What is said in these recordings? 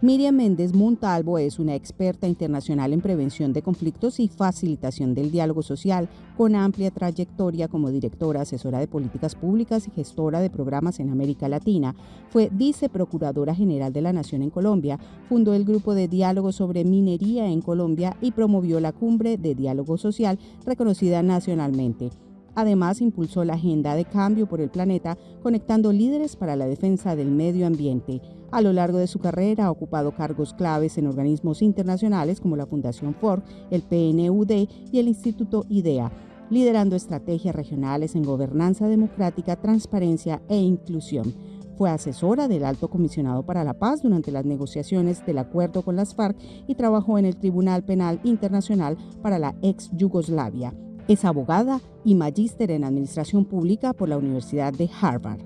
Miriam Méndez Montalvo es una experta internacional en prevención de conflictos y facilitación del diálogo social, con amplia trayectoria como directora, asesora de políticas públicas y gestora de programas en América Latina. Fue viceprocuradora general de la Nación en Colombia, fundó el grupo de diálogo sobre minería en Colombia y promovió la cumbre de diálogo social reconocida nacionalmente. Además, impulsó la agenda de cambio por el planeta, conectando líderes para la defensa del medio ambiente. A lo largo de su carrera ha ocupado cargos claves en organismos internacionales como la Fundación Ford, el PNUD y el Instituto IDEA, liderando estrategias regionales en gobernanza democrática, transparencia e inclusión. Fue asesora del Alto Comisionado para la Paz durante las negociaciones del acuerdo con las FARC y trabajó en el Tribunal Penal Internacional para la ex Yugoslavia. Es abogada y magíster en Administración Pública por la Universidad de Harvard.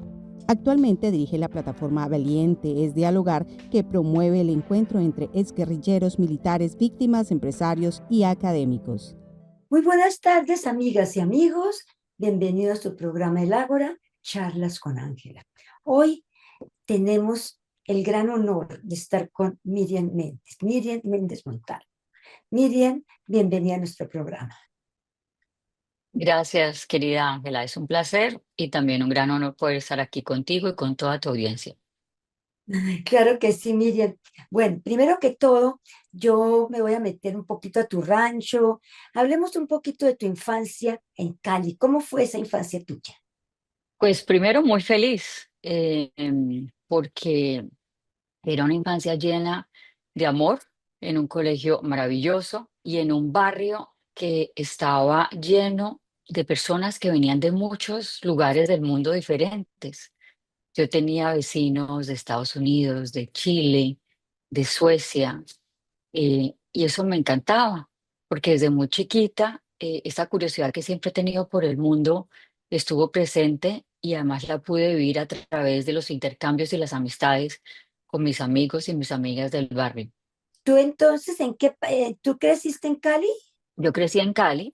Actualmente dirige la plataforma Valiente es Dialogar, que promueve el encuentro entre exguerrilleros, militares, víctimas, empresarios y académicos. Muy buenas tardes, amigas y amigos. Bienvenidos a su programa El Ágora, Charlas con Ángela. Hoy tenemos el gran honor de estar con Miriam Méndez Montalvo. Miriam, bienvenida a nuestro programa. Gracias, querida Ángela. Es un placer y también un gran honor poder estar aquí contigo y con toda tu audiencia. Claro que sí, Miriam. Bueno, primero que todo, yo me voy a meter un poquito a tu rancho. Hablemos un poquito de tu infancia en Cali. ¿Cómo fue esa infancia tuya? Pues primero muy feliz porque era una infancia llena de amor en un colegio maravilloso y en un barrio que estaba lleno de personas que venían de muchos lugares del mundo diferentes. Yo tenía vecinos de Estados Unidos, de Chile, de Suecia, y eso me encantaba, porque desde muy chiquita esa curiosidad que siempre he tenido por el mundo estuvo presente y además la pude vivir a través de los intercambios y las amistades con mis amigos y mis amigas del barrio. ¿Tú entonces tú creciste en Cali? Yo crecí en Cali,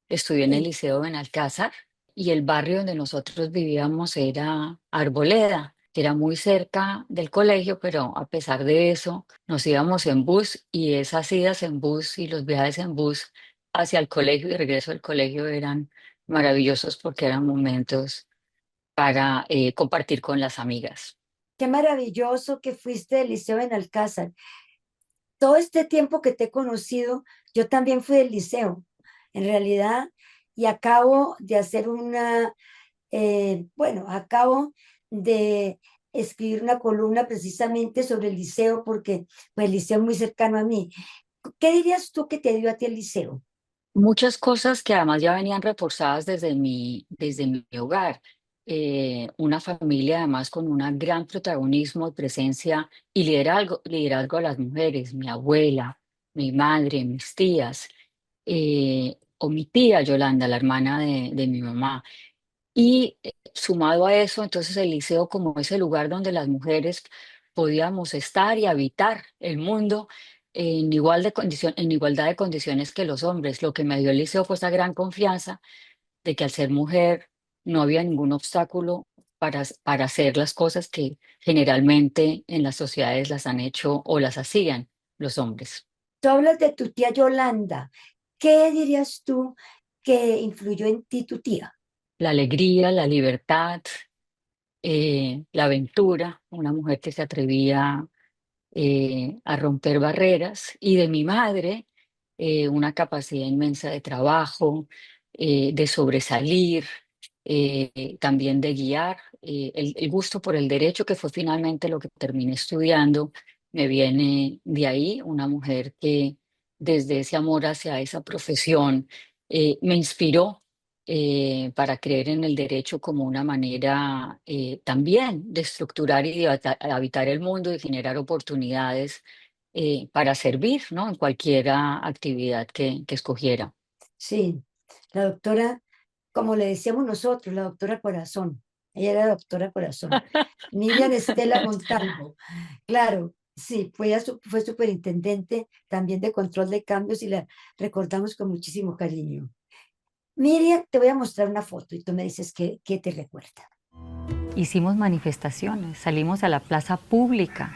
estudié en el Sí. Liceo Benalcázar y el barrio donde nosotros vivíamos era Arboleda, que era muy cerca del colegio, pero a pesar de eso nos íbamos en bus y esas idas en bus y los viajes en bus hacia el colegio y regreso del colegio eran maravillosos porque eran momentos para compartir con las amigas. Qué maravilloso que fuiste del Liceo en Alcázar. Todo este tiempo que te he conocido, yo también fui del liceo, en realidad, y acabo de hacer acabo de escribir una columna precisamente sobre el liceo, porque pues, el liceo es muy cercano a mí. ¿Qué dirías tú que te dio a ti el liceo? Muchas cosas que además ya venían reforzadas desde mi hogar. Una familia además con un gran protagonismo, presencia y liderazgo de las mujeres, mi abuela, mi madre, mis tías, o mi tía Yolanda, la hermana de mi mamá. Y sumado a eso, entonces el liceo como ese lugar donde las mujeres podíamos estar y habitar el mundo en igualdad de condiciones que los hombres. Lo que me dio el liceo fue esa gran confianza de que al ser mujer no había ningún obstáculo para hacer las cosas que generalmente en las sociedades las han hecho o las hacían los hombres. Tú hablas de tu tía Yolanda. ¿Qué dirías tú que influyó en ti tu tía? La alegría, la libertad, la aventura, una mujer que se atrevía a romper barreras, y de mi madre una capacidad inmensa de trabajo, de sobresalir, también de guiar, el gusto por el derecho, que fue finalmente lo que terminé estudiando, me viene de ahí, una mujer que desde ese amor hacia esa profesión me inspiró para creer en el derecho como una manera también de estructurar y de habitar el mundo y generar oportunidades para servir, ¿no? En cualquier actividad que escogiera. Sí, la doctora, como le decíamos nosotros, la doctora Corazón. Ella era la doctora Corazón. Miriam Estela Montalvo. Claro, sí, fue superintendente también de control de cambios y la recordamos con muchísimo cariño. Miriam, te voy a mostrar una foto y tú me dices qué te recuerda. Hicimos manifestaciones, salimos a la plaza pública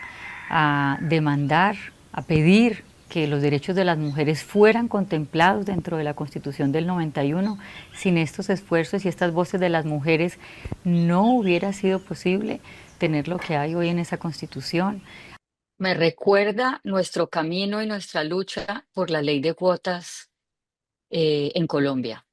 a demandar, a pedir que los derechos de las mujeres fueran contemplados dentro de la Constitución del 91. Sin estos esfuerzos y estas voces de las mujeres no hubiera sido posible tener lo que hay hoy en esa Constitución. Me recuerda nuestro camino y nuestra lucha por la ley de cuotas en Colombia.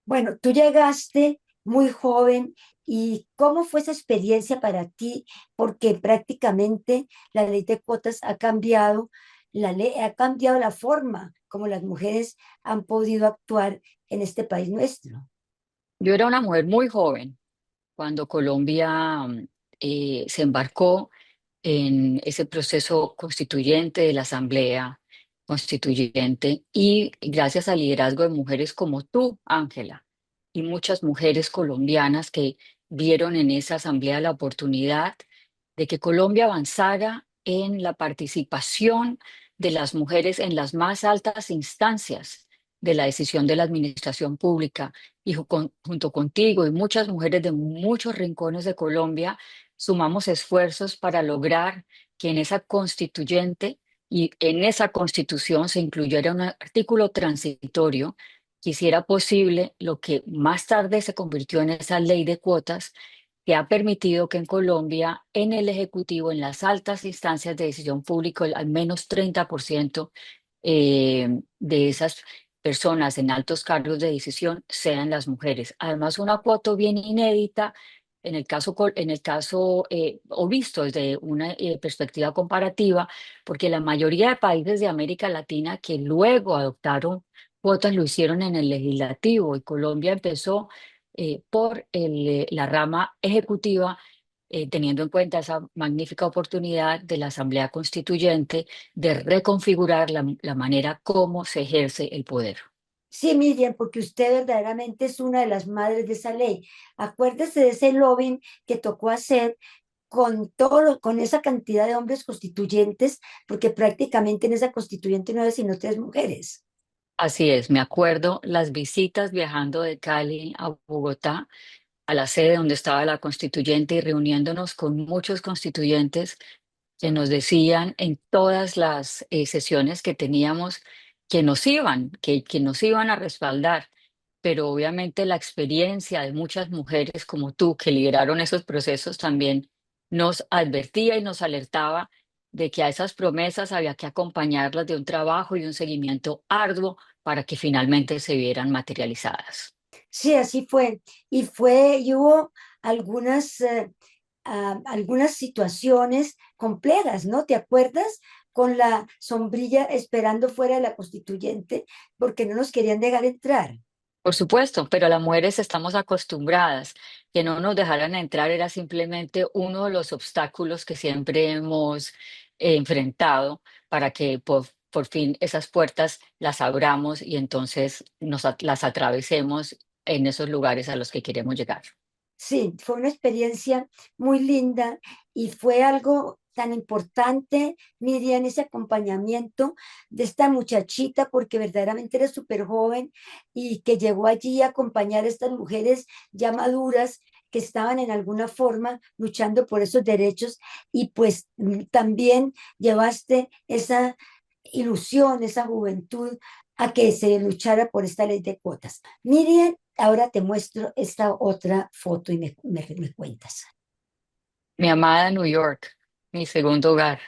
Bueno, tú llegaste muy joven y ¿cómo fue esa experiencia para ti? Porque prácticamente la ley de cuotas ha cambiado, la ley ha cambiado la forma como las mujeres han podido actuar en este país nuestro. Yo era una mujer muy joven cuando Colombia se embarcó en ese proceso constituyente de la Asamblea Constituyente y gracias al liderazgo de mujeres como tú, Ángela, y muchas mujeres colombianas que vieron en esa asamblea la oportunidad de que Colombia avanzara en la participación de las mujeres en las más altas instancias de la decisión de la administración pública. Y junto contigo y muchas mujeres de muchos rincones de Colombia, sumamos esfuerzos para lograr que en esa constituyente y en esa constitución se incluyera un artículo transitorio que hiciera posible lo que más tarde se convirtió en esa ley de cuotas que ha permitido que en Colombia, en el Ejecutivo, en las altas instancias de decisión pública, al menos 30% de esas personas en altos cargos de decisión sean las mujeres. Además, una cuota bien inédita en el caso o visto desde una perspectiva comparativa, porque la mayoría de países de América Latina que luego adoptaron cuotas lo hicieron en el legislativo y Colombia empezó por la rama ejecutiva, teniendo en cuenta esa magnífica oportunidad de la Asamblea Constituyente de reconfigurar la manera como se ejerce el poder. Sí, Miriam, porque usted verdaderamente es una de las madres de esa ley. Acuérdese de ese lobbying que tocó hacer con con esa cantidad de hombres constituyentes, porque prácticamente en esa constituyente no hay sino tres mujeres. Así es, me acuerdo las visitas viajando de Cali a Bogotá, a la sede donde estaba la constituyente y reuniéndonos con muchos constituyentes que nos decían en todas las sesiones que teníamos que nos iban a respaldar, pero obviamente la experiencia de muchas mujeres como tú que lideraron esos procesos también nos advertía y nos alertaba de que a esas promesas había que acompañarlas de un trabajo y un seguimiento arduo para que finalmente se vieran materializadas. Sí, así fue. Y hubo algunas, algunas situaciones complejas, ¿no? ¿Te acuerdas? Con la sombrilla esperando fuera de la constituyente porque no nos querían dejar entrar. Por supuesto, pero las mujeres estamos acostumbradas. Que no nos dejaran entrar era simplemente uno de los obstáculos que siempre hemos enfrentado para que por fin esas puertas las abramos y entonces las atravesemos en esos lugares a los que queremos llegar. Sí, fue una experiencia muy linda y fue algo tan importante, Miriam, ese acompañamiento de esta muchachita, porque verdaderamente era súper joven y que llegó allí a acompañar a estas mujeres ya maduras que estaban en alguna forma luchando por esos derechos y pues también llevaste esa ilusión, esa juventud a que se luchara por esta ley de cuotas. Miriam, ahora te muestro esta otra foto y me cuentas. Mi amada New York, mi segundo hogar.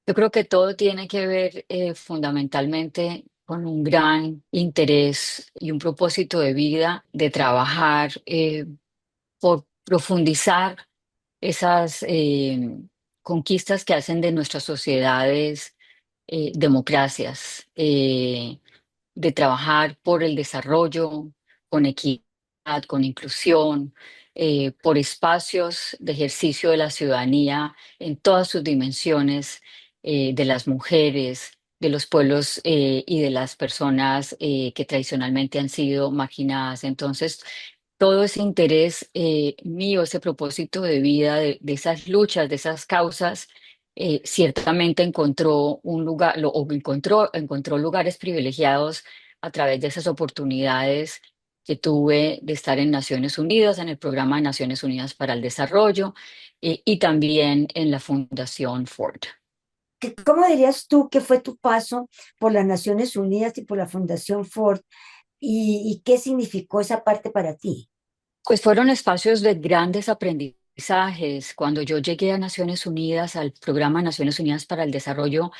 Yo creo que todo tiene que ver fundamentalmente con un gran interés y un propósito de vida de trabajar por profundizar esas conquistas que hacen de nuestras sociedades democracias, de trabajar por el desarrollo con equidad, con inclusión, por espacios de ejercicio de la ciudadanía en todas sus dimensiones, de las mujeres, de los pueblos y de las personas que tradicionalmente han sido marginadas. Entonces, todo ese interés mío, ese propósito de vida, de esas luchas, de esas causas, ciertamente encontró un lugar, encontró lugares privilegiados a través de esas oportunidades que tuve de estar en Naciones Unidas, en el programa de Naciones Unidas para el Desarrollo y también en la Fundación Ford. ¿Cómo dirías tú que fue tu paso por las Naciones Unidas y por la Fundación Ford y qué significó esa parte para ti? Pues fueron espacios de grandes aprendizajes. Cuando yo llegué a Naciones Unidas, al programa Naciones Unidas para el Desarrollo,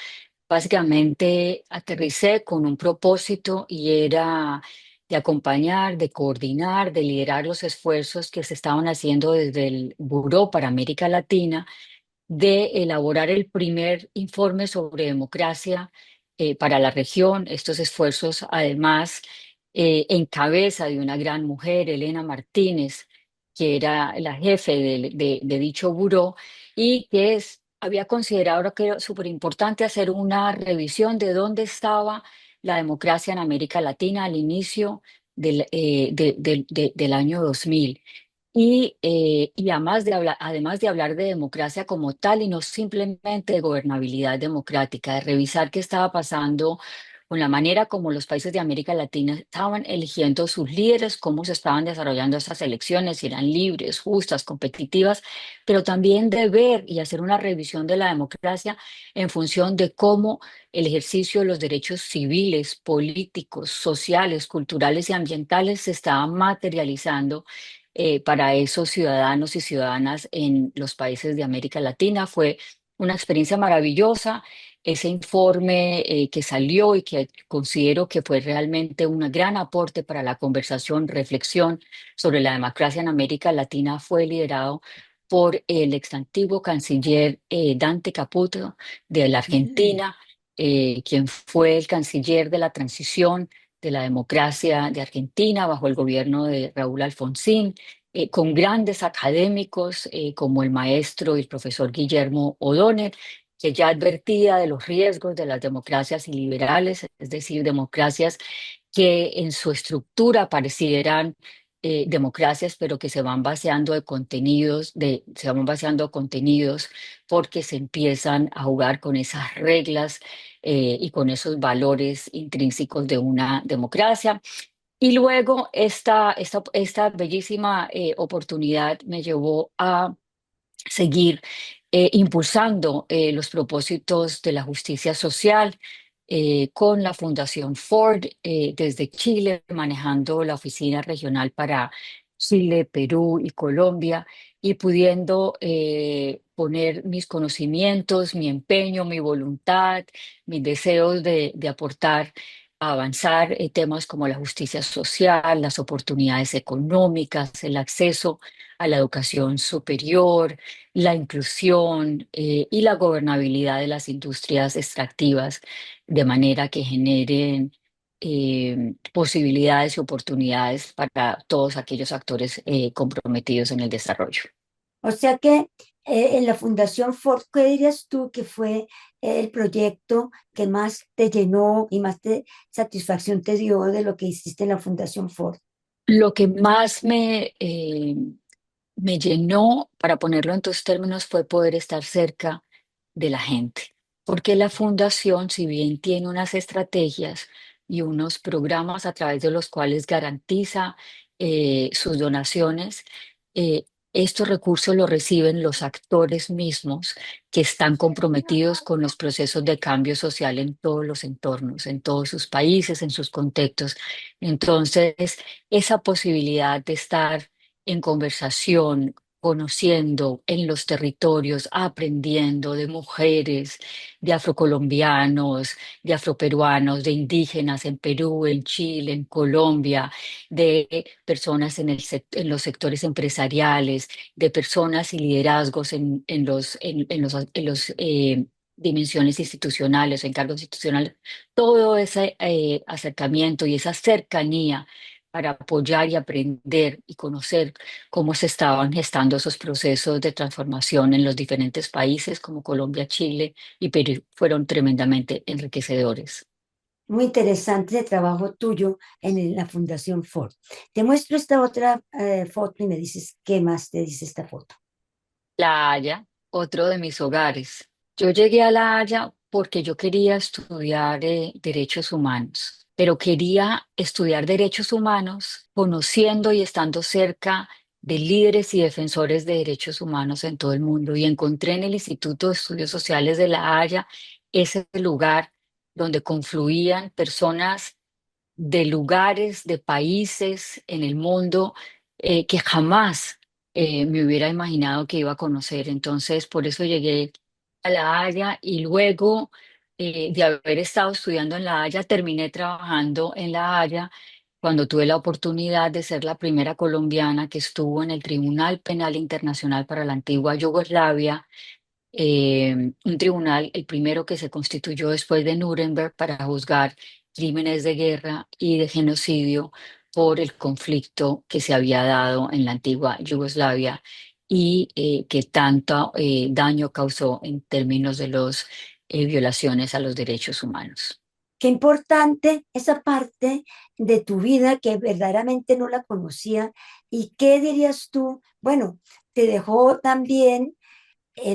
básicamente aterricé con un propósito y era de acompañar, de coordinar, de liderar los esfuerzos que se estaban haciendo desde el Buró para América Latina de elaborar el primer informe sobre democracia para la región. Estos esfuerzos, además, en cabeza de una gran mujer, Elena Martínez, que era la jefe de dicho buró y que había considerado que era súper importante hacer una revisión de dónde estaba la democracia en América Latina al inicio del año 2000. Y además de hablar de democracia como tal y no simplemente de gobernabilidad democrática, de revisar qué estaba pasando con la manera como los países de América Latina estaban eligiendo sus líderes, cómo se estaban desarrollando estas elecciones, si eran libres, justas, competitivas, pero también de ver y hacer una revisión de la democracia en función de cómo el ejercicio de los derechos civiles, políticos, sociales, culturales y ambientales se estaba materializando para esos ciudadanos y ciudadanas en los países de América Latina. Fue una experiencia maravillosa. Ese informe que salió y que considero que fue realmente un gran aporte para la conversación, reflexión sobre la democracia en América Latina fue liderado por el ex antiguo canciller Dante Caputo de la Mm. Argentina, quien fue el canciller de la transición de la democracia de Argentina bajo el gobierno de Raúl Alfonsín, con grandes académicos como el maestro y el profesor Guillermo O'Donnell, que ya advertía de los riesgos de las democracias iliberales, es decir, democracias que en su estructura parecieran democracias, pero que se van vaciando de contenidos, se van vaciando contenidos porque se empiezan a jugar con esas reglas y con esos valores intrínsecos de una democracia. Y luego esta bellísima oportunidad me llevó a seguir impulsando los propósitos de la justicia social con la Fundación Ford desde Chile, manejando la oficina regional para Chile, Perú y Colombia y pudiendo poner mis conocimientos, mi empeño, mi voluntad, mis deseos de aportar a avanzar temas como la justicia social, las oportunidades económicas, el acceso a la educación superior, la inclusión y la gobernabilidad de las industrias extractivas, de manera que generen posibilidades y oportunidades para todos aquellos actores comprometidos en el desarrollo. O sea que en la Fundación Ford, ¿qué dirías tú que fue el proyecto que más te llenó y más satisfacción te dio de lo que hiciste en la Fundación Ford? Lo que más me llenó, para ponerlo en tus términos, fue poder estar cerca de la gente, porque la fundación, si bien tiene unas estrategias y unos programas a través de los cuales garantiza sus donaciones, eh, estos recursos los reciben los actores mismos que están comprometidos con los procesos de cambio social en todos los entornos, en todos sus países, en sus contextos. Entonces, esa posibilidad de estar en conversación, conociendo en los territorios, aprendiendo de mujeres, de afrocolombianos, de afroperuanos, de indígenas en Perú, en Chile, en Colombia, de personas en los sectores empresariales, de personas y liderazgos en los dimensiones institucionales, en cargos institucionales, todo ese acercamiento y esa cercanía para apoyar y aprender y conocer cómo se estaban gestando esos procesos de transformación en los diferentes países como Colombia, Chile y Perú fueron tremendamente enriquecedores. Muy interesante ese trabajo tuyo en la Fundación Ford. Te muestro esta otra foto y me dices qué más te dice esta foto. La Haya, otro de mis hogares. Yo llegué a La Haya porque yo quería estudiar derechos humanos. pero quería estudiar derechos humanos, conociendo y estando cerca de líderes y defensores de derechos humanos en todo el mundo. Y encontré en el Instituto de Estudios Sociales de La Haya ese lugar donde confluían personas de lugares, de países en el mundo que jamás me hubiera imaginado que iba a conocer. Entonces, por eso llegué a La Haya y luego de haber estado estudiando en La Haya, terminé trabajando en La Haya cuando tuve la oportunidad de ser la primera colombiana que estuvo en el Tribunal Penal Internacional para la antigua Yugoslavia, un tribunal, el primero que se constituyó después de Nuremberg para juzgar crímenes de guerra y de genocidio por el conflicto que se había dado en la antigua Yugoslavia y que tanto daño causó en términos de las violaciones a los derechos humanos. Qué importante esa parte de tu vida que verdaderamente no la conocía. ¿Y qué dirías tú? Bueno, te dejó también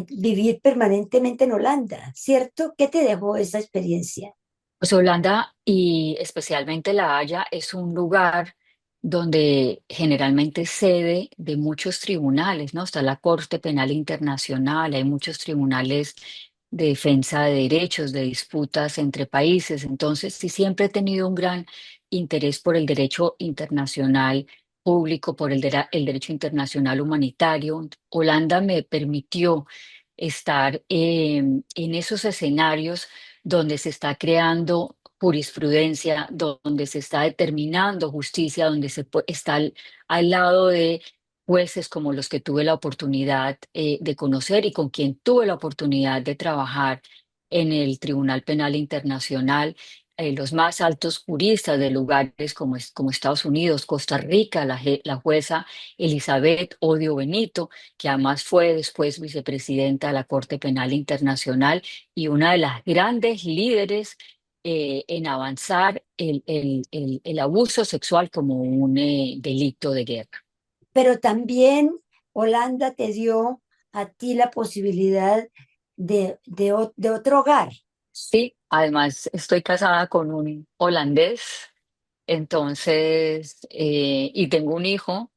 vivir permanentemente en Holanda, ¿cierto? ¿Qué te dejó esa experiencia? Pues Holanda y especialmente La Haya es un lugar donde generalmente es sede de muchos tribunales, ¿no? Está la Corte Penal Internacional, hay muchos tribunales de defensa de derechos, de disputas entre países. Entonces, sí, siempre he tenido un gran interés por el derecho internacional público, por el derecho internacional humanitario. Holanda me permitió estar en esos escenarios donde se está creando jurisprudencia, donde se está determinando justicia, donde está al lado de jueces como los que tuve la oportunidad de conocer y con quien tuve la oportunidad de trabajar en el Tribunal Penal Internacional, los más altos juristas de lugares como Estados Unidos, Costa Rica, la jueza Elizabeth Odio Benito, que además fue después vicepresidenta de la Corte Penal Internacional y una de las grandes líderes en avanzar el abuso sexual como un delito de guerra. Pero también Holanda te dio a ti la posibilidad de otro hogar. Sí, además estoy casada con un holandés, entonces, y tengo un hijo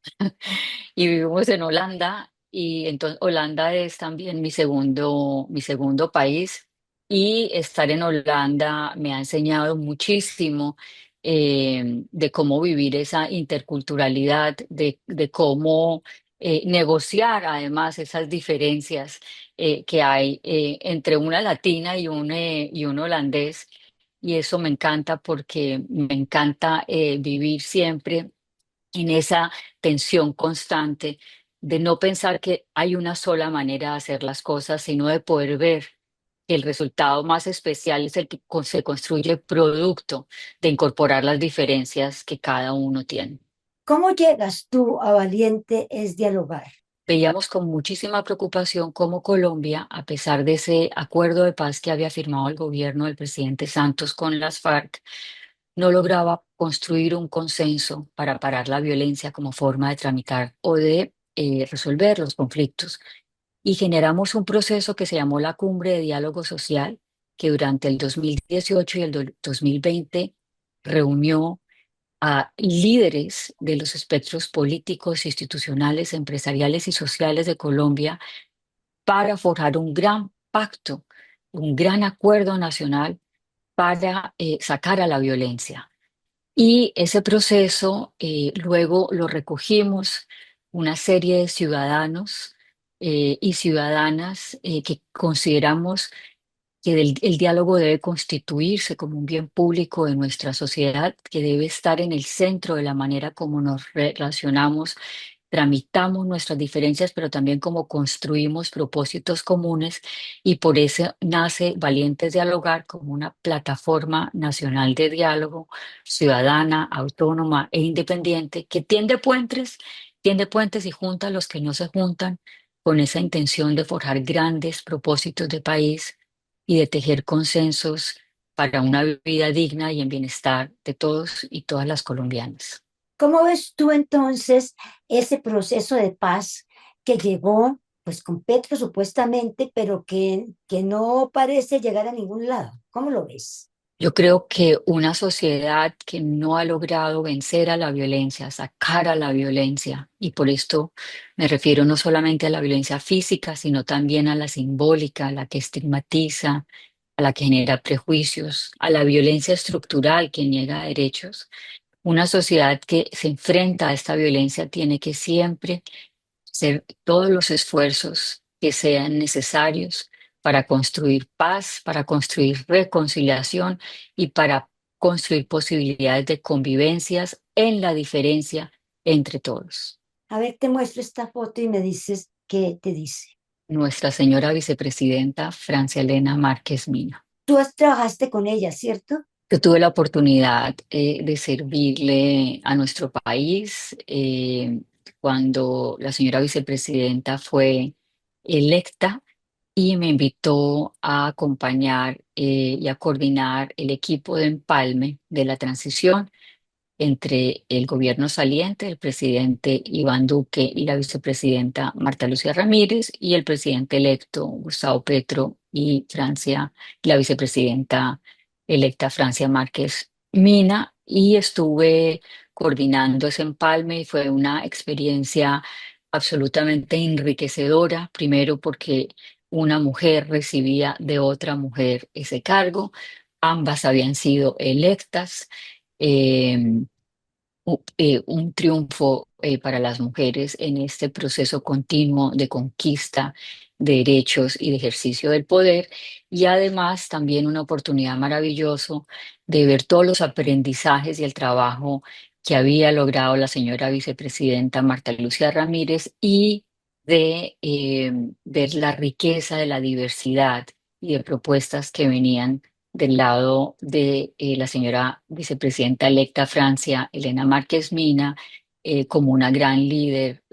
y vivimos en Holanda y entonces Holanda es también mi segundo país y estar en Holanda me ha enseñado muchísimo de cómo vivir esa interculturalidad, de cómo negociar además esas diferencias que hay entre una latina y un holandés. Y eso me encanta porque me encanta vivir siempre en esa tensión constante de no pensar que hay una sola manera de hacer las cosas, sino de poder ver que el resultado más especial es el que se construye producto de incorporar las diferencias que cada uno tiene. ¿Cómo llegas tú a Valiente es dialogar? Veíamos con muchísima preocupación cómo Colombia, a pesar de ese acuerdo de paz que había firmado el gobierno del presidente Santos con las FARC, no lograba construir un consenso para parar la violencia como forma de tramitar o de resolver los conflictos. Y generamos un proceso que se llamó la Cumbre de Diálogo Social, que durante el 2018 y el 2020 reunió a líderes de los espectros políticos, institucionales, empresariales y sociales de Colombia para forjar un gran pacto, un gran acuerdo nacional para sacar a la violencia. Y ese proceso luego lo recogimos una serie de ciudadanos y ciudadanas que consideramos que el diálogo debe constituirse como un bien público de nuestra sociedad, que debe estar en el centro de la manera como nos relacionamos, tramitamos nuestras diferencias, pero también como construimos propósitos comunes y por eso nace Valientes Dialogar como una plataforma nacional de diálogo ciudadana, autónoma e independiente que tiende puentes y junta a los que no se juntan con esa intención de forjar grandes propósitos de país y de tejer consensos para una vida digna y en bienestar de todos y todas las colombianas. ¿Cómo ves tú entonces ese proceso de paz que llegó, pues con Petro supuestamente, pero que no parece llegar a ningún lado? ¿Cómo lo ves? Yo creo que una sociedad que no ha logrado vencer a la violencia, sacar a la violencia, y por esto me refiero no solamente a la violencia física, sino también a la simbólica, a la que estigmatiza, a la que genera prejuicios, a la violencia estructural que niega derechos. Una sociedad que se enfrenta a esta violencia tiene que siempre hacer todos los esfuerzos que sean necesarios para construir paz, para construir reconciliación y para construir posibilidades de convivencias en la diferencia entre todos. A ver, te muestro esta foto y me dices qué te dice. Nuestra señora vicepresidenta Francia Elena Márquez Mina. Trabajaste con ella, ¿cierto? Yo tuve la oportunidad de servirle a nuestro país cuando la señora vicepresidenta fue electa y me invitó a acompañar y a coordinar el equipo de empalme de la transición entre el gobierno saliente, el presidente Iván Duque y la vicepresidenta Marta Lucía Ramírez y el presidente electo Gustavo Petro y Francia, la vicepresidenta electa Francia Márquez Mina, y estuve coordinando ese empalme y fue una experiencia absolutamente enriquecedora, primero porque una mujer recibía de otra mujer ese cargo, ambas habían sido electas. eh, un triunfo para las mujeres en este proceso continuo de conquista de derechos y de ejercicio del poder, y además también una oportunidad maravillosa de ver todos los aprendizajes y el trabajo que había logrado la señora vicepresidenta Marta Lucía Ramírez y de ver la riqueza de la diversidad y de propuestas que venían del lado de la señora vicepresidenta electa Francia, Elena Márquez Mina, como una gran líder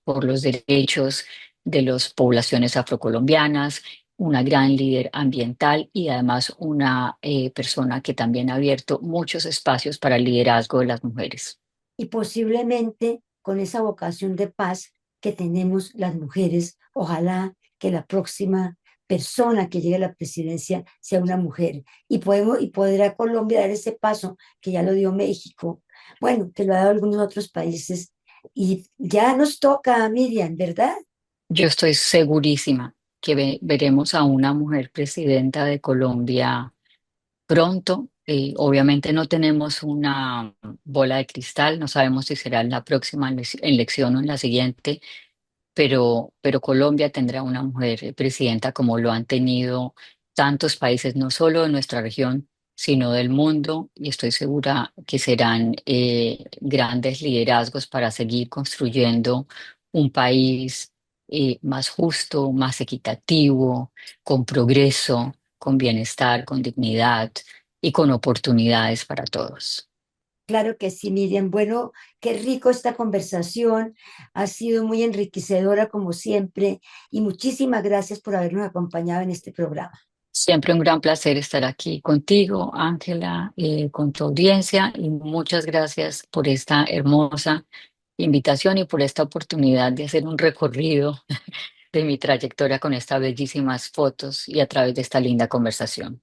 por los derechos de las poblaciones afrocolombianas, una gran líder ambiental y además una persona que también ha abierto muchos espacios para el liderazgo de las mujeres. Y posiblemente con esa vocación de paz que tenemos las mujeres, ojalá que la próxima persona que llegue a la presidencia sea una mujer y podrá Colombia dar ese paso que ya lo dio México, bueno, que lo ha dado algunos otros países y ya nos toca, Miriam, ¿verdad? Yo estoy segurísima que veremos a una mujer presidenta de Colombia pronto. Obviamente no tenemos una bola de cristal, no sabemos si será en la próxima elección o en la siguiente, pero Colombia tendrá una mujer presidenta como lo han tenido tantos países, no solo de nuestra región, sino del mundo, y estoy segura que serán grandes liderazgos para seguir construyendo un país más justo, más equitativo, con progreso, con bienestar, con dignidad y con oportunidades para todos. Claro que sí, Miriam. Bueno, qué rico esta conversación. Ha sido muy enriquecedora como siempre y muchísimas gracias por habernos acompañado en este programa. Siempre un gran placer estar aquí contigo, Ángela, con tu audiencia, y muchas gracias por esta hermosa invitación y por esta oportunidad de hacer un recorrido de mi trayectoria con estas bellísimas fotos y a través de esta linda conversación.